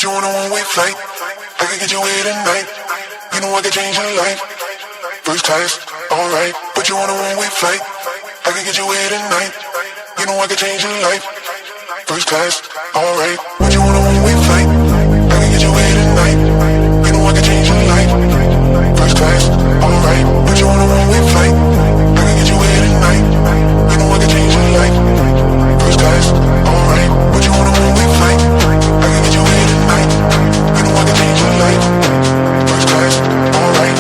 Put you on a one-way flight. I can get you here tonight. You know I can change your life. First class, alright. Put you on a one-way flight. I can get you here tonight. You know I can change your life. First class, alright. Put you on a one-way flight. I can get you here tonight. You know I can change your life. First class, alright. Put you on a one-way flight. I can get you here tonight. You know I can change your life. First class, alright. Put you on a one-way flight. I can get you here tonight. You know I can change your life. First class, alright.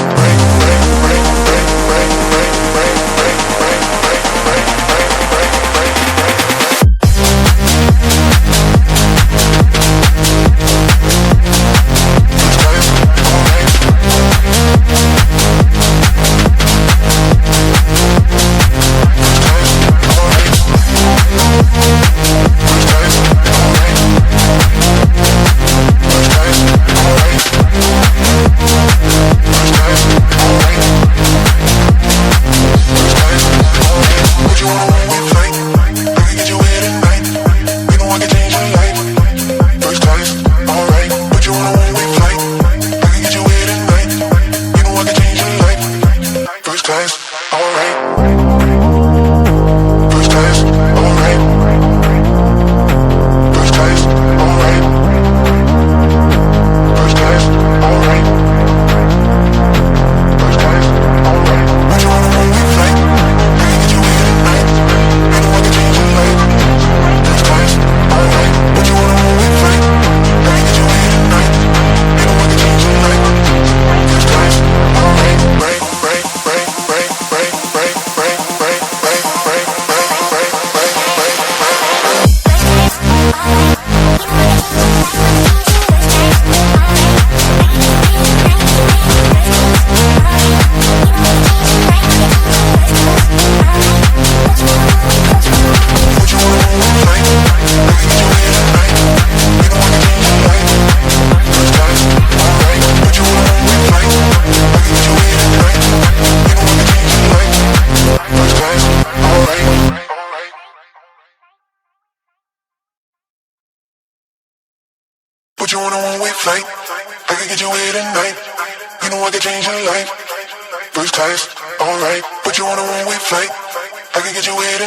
Put you on a one-way flight. I can get you here tonight. You know I can change your life. First class, alright. Put you on a one-way flight. I can get you here tonight.